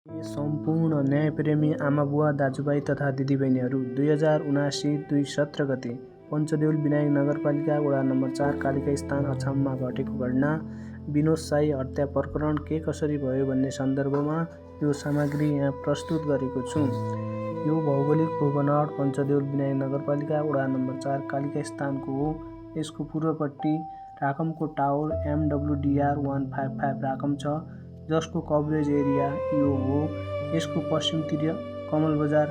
सम्पूर्ण न्यायप्रेमी आमाबुवा दाजुभाइ तथा दिदीबहिनीहरू 2079-2 गते पञ्चदेउल विनायक नगरपालिका वडा नम्बर 4 कालिका स्थान अछाममा घटेको घटना विनोद साई हत्या प्रकरण के कसरी भयो भन्ने सन्दर्भमा यो सामग्री यहाँ प्रस्तुत गरेको छु। यो भौगोलिक भूबनावट पञ्चदेउल विनायक नगरपालिका वडा नम्बर 4 कालिका स्थानको हो। यसको पूर्वपट्टि राकमको टावर MWDR 155 राकम छ, जसको कभरेज एरिया यो हो। यसको पश्चिमतिर कमल बजार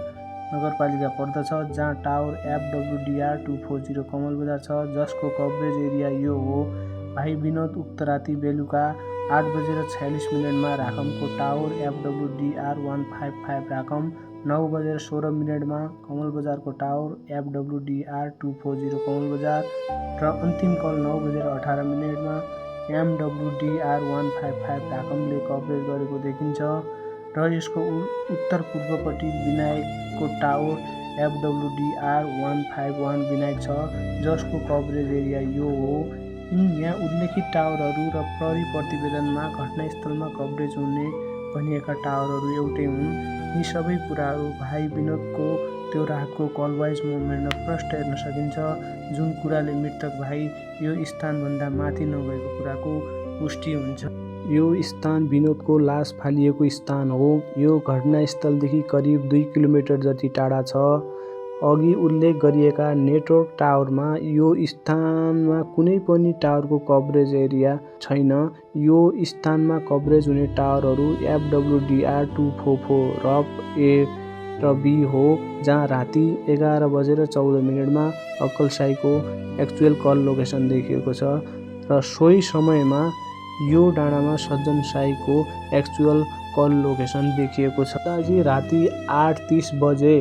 नगरपालिका पर्दछ, जहाँ टावर FWDR 240 कमल बजार छ, जसको कभरेज एरिया यो हो। भाइ विनोद उक्त राति बेलुका 8:46 राकमको टावर FWDR 155 राकम, 9:16 कमल बजारको टावर FWDR 240 कमल बजार र अन्तिम कल 9:18 MWDR 155 राकमले कभरेज गरेको देखिन्छ र यसको उत्तर पूर्वपट्टि विनायकको टावर FWDR 151 विनायक छ, जसको कभरेज एरिया यो हो। यहाँ उल्लेखित टावरहरू र प्रहरी प्रतिवेदनमा घटनास्थलमा कभरेज हुने भनिएका टावरहरू एउटै हुन्। यी सबै कुराहरू भाइ विनोदको त्यो रातको कलवाइज मुभमेन्टमा प्रष्ट हेर्न सकिन्छ, जुन कुराले मृतक भाइ यो स्थानभन्दा माथि नगएको कुराको पुष्टि हुन्छ। यो स्थान विनोदको लास फालिएको स्थान हो। यो घटनास्थलदेखि करिब 2 किलोमिटर जति टाढा छ। अघि उल्लेख गरिएका नेटवर्क टावरमा यो स्थानमा कुनै पनि टावरको कभरेज एरिया छैन। यो स्थानमा कभरेज हुने टावरहरू FWDR 244 रप A र B हो, जहाँ राति 11:14 अक्कलसाईको एक्चुअल कल लोकेसन देखिएको छ र सोही समयमा यो डाँडामा सज्जन साईको एक्चुअल कल लोकेसन देखिएको छ। आज राति 8:30 बजे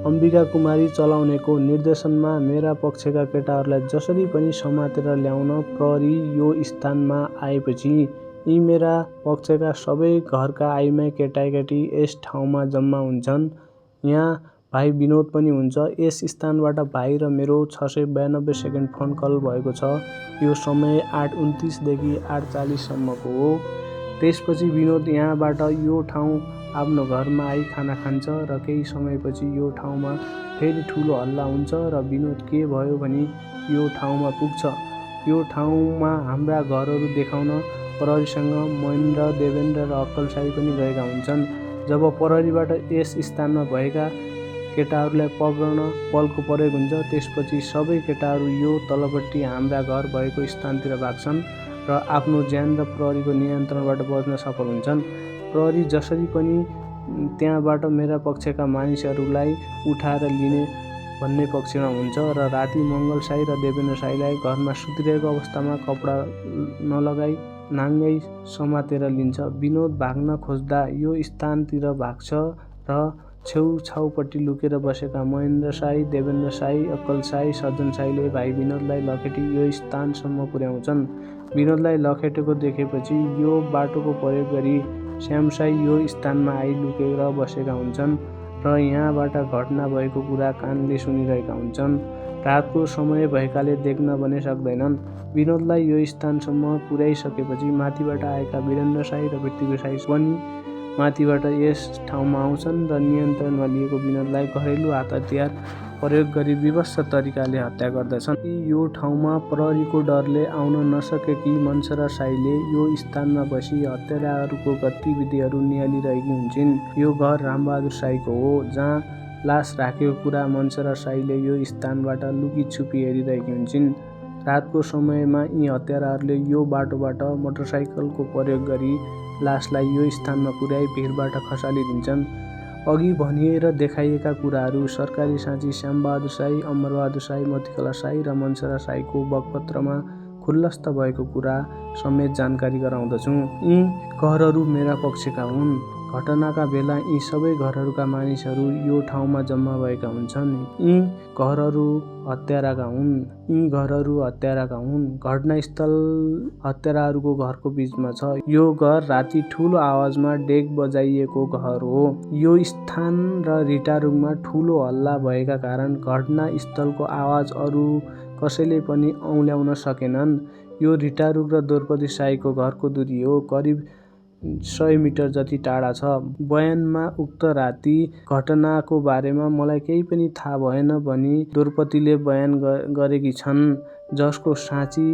अम्बिका कुमारी चलाउनेको निर्देशनमा मेरा पक्षका केटाहरूलाई जसरी पनि समातेर ल्याउन प्रहरी यो स्थानमा आएपछि यी मेरा पक्षका सबै घरका आइमाई केटाकेटी यस ठाउँमा जम्मा हुन्छन्। यहाँ भाइ विनोद पनि हुन्छ। यस स्थानबाट भाइ र मेरो 692 सेकेन्ड फोन कल भएको छ। यो समय 8:29 देखि 8:40 सम्मको हो। त्यसपछि विनोद यहाँबाट यो ठाउँ आफ्नो घरमा आई खाना खान्छ र केही समयपछि यो ठाउँमा फेरि ठुलो हल्ला हुन्छ र विनोद के भयो भनी यो ठाउँमा पुग्छ। यो ठाउँमा हाम्रा घरहरू देखाउन प्रहरीसँग महेन्द्र, देवेन्द्र र अक्कलसाई पनि गएका हुन्छन्। जब प्रहरीबाट यस स्थानमा भएका केटाहरूलाई पक्राउन बलको प्रयोग हुन्छ, त्यसपछि सबै केटाहरू यो तलपट्टि हाम्रा घर भएको स्थानतिर भाग्छन् र आफ्नो ज्यान र प्रहरीको नियन्त्रणबाट बच्न सफल हुन्छन्। प्रहरी जसरी पनि त्यहाँबाट मेरा पक्षका मानिसहरूलाई उठाएर लिने भन्ने पक्षमा हुन्छ र राति मङ्गल साई र देवेन्द्र साईलाई घरमा सुतिरहेको अवस्थामा कपडा नलगाई नाङ्गै समातेर लिन्छ। विनोद भाग्न खोज्दा यो स्थानतिर भाग्छ र छेउछाउपट्टि लुकेर बसेका महेन्द्र साई, देवेन्द्र साई, अक्कल साई, सज्जन साईले भाइ विनोदलाई लखेटी यो स्थानसम्म पुर्याउँछन्। विनोदलाई लखेटेको देखेपछि यो बाटोको प्रयोग गरी श्याम साई यो स्थानमा आई लुकेर बसेका हुन्छन् र यहाँबाट घटना भएको कुरा कानले सुनिरहेका हुन्छन्। रातको समय भएकाले देख्न भने सक्दैनन्। विनोदलाई यो स्थानसम्म पुर्याइसकेपछि माथिबाट आएका वीरेन्द्र साई र पृथ्वी साई पनि माथिबाट यस ठाउँमा आउँछन् र नियन्त्रणमा लिएको विनोदलाई घरेलु हात हतियार प्रयोग गरी विवश तरिकाले हत्या गर्दछन्। यो ठाउँमा प्रहरीको डरले आउन नसकेकी मन्सरा साईले यो स्थानमा बसी हत्याराहरूको गतिविधिहरू नियालिरहेकी हुन्छन्। यो घर रामबहादुर साईको हो, जहाँ लास राखेको कुरा मन्सरा साईले यो स्थानबाट लुकी छुपी हेरिरहेकी हुन्छन्। रातको समयमा यी हत्याराहरूले यो बाटोबाट मोटरसाइकलको प्रयोग गरी लासलाई यो स्थानमा पुर्याई भिरबाट खसालिदिन्छन्। अघि भनिएर देखाइएका कुराहरू सरकारी साँची श्यामबहादुर साई, अमरबहादुर साई, मोतीकला साई र मन्सरा साईको बगपत्रमा खुल्लस्त भएको कुरा समेत जानकारी गराउँदछु। यी घरहरू मेरा पक्षका हुन्। घटनाका बेला यी सबै घरहरूका मानिसहरू यो ठाउँमा जम्मा भएका हुन्छन्। यी घरहरू हत्याराका हुन्। घटनास्थल हत्याराहरूको घरको बीचमा छ। यो घर राति ठुलो आवाजमा डेक बजाइएको घर हो। यो स्थान र रिटारुङमा ठुलो हल्ला भएका कारण घटनास्थलको आवाज अरू कसैले पनि औँल्याउन सकेनन्। यो रिटारुङ र द्रौपदी साईको घरको दूरी हो। करिब 100 मिटर जति टाढा छ। बयानमा उक्त राति घटनाको बारेमा मलाई केही पनि थाहा भएन भनी द्रौपदीले बयान गरेकी छन्, जसको साँची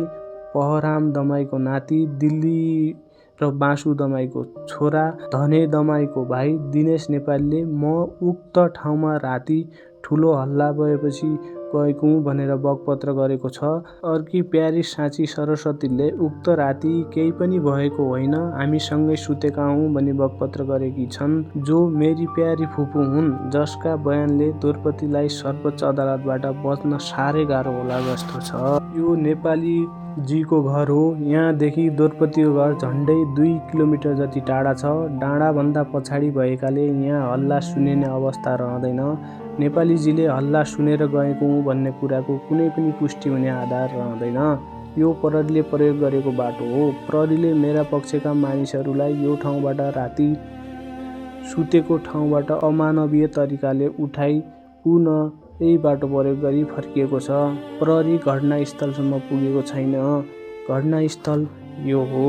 पहराम दमाईको नाति, दिल्ली र बासु दमाईको छोरा, धने दमाईको भाइ दिनेश नेपालीले म उक्त ठाउँमा राति ठुलो हल्ला भएपछि गएको भनेर बकपत्र गरेको छ। अर्की प्यारी साँची सरस्वतीले उक्त राति केही पनि भएको होइन, हामी सँगै सुतेका हौँ भनी बकपत्र गरेकी छन्, जो मेरी प्यारी फुपू हुन्, जसका बयानले द्रौपदीलाई सर्वोच्च अदालतबाट बच्न साह्रै गाह्रो होला जस्तो छ। यो नेपाली जीको घर हो। यहाँदेखि द्रौपदीको घर झन्डै 2 किलोमिटर जति टाढा छ। डाँडाभन्दा पछाडि भएकाले यहाँ हल्ला सुनिने अवस्था रहँदैन। नेपालीजीले हल्ला सुनेर गएको हुँ भन्ने कुराको कुनै पनि पुष्टि हुने आधार रहँदैन। यो प्रहरीले प्रयोग गरेको बाटो हो। प्रहरीले मेरा पक्षका मानिसहरूलाई यो ठाउँबाट राति सुतेको ठाउँबाट अमानवीय तरिकाले उठाई पुनः यही बाटो प्रयोग गरी फर्किएको छ। प्रहरी घटनास्थलसम्म पुगेको छैन। घटनास्थल यो हो।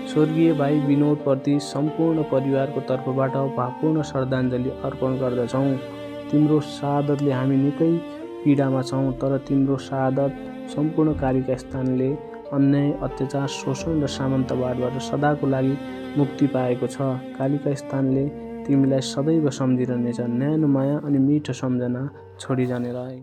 स्वर्गीय भाइ विनोदप्रति सम्पूर्ण परिवारको तर्फबाट भावपूर्ण श्रद्धाञ्जली अर्पण गर्दछौँ। तिम्रो शहादतले हामी निकै पीडामा छौँ, तर तिम्रो शहादत सम्पूर्ण कालिका स्थानले अन्याय, अत्याचार, शोषण र सामन्तवादबाट सदाको लागि मुक्ति पाएको छ। कालिका स्थानले तिमीलाई सदैव सम्झिरहनेछ। न्यानो माया अनि मिठो सम्झना छोडी जाने रहे।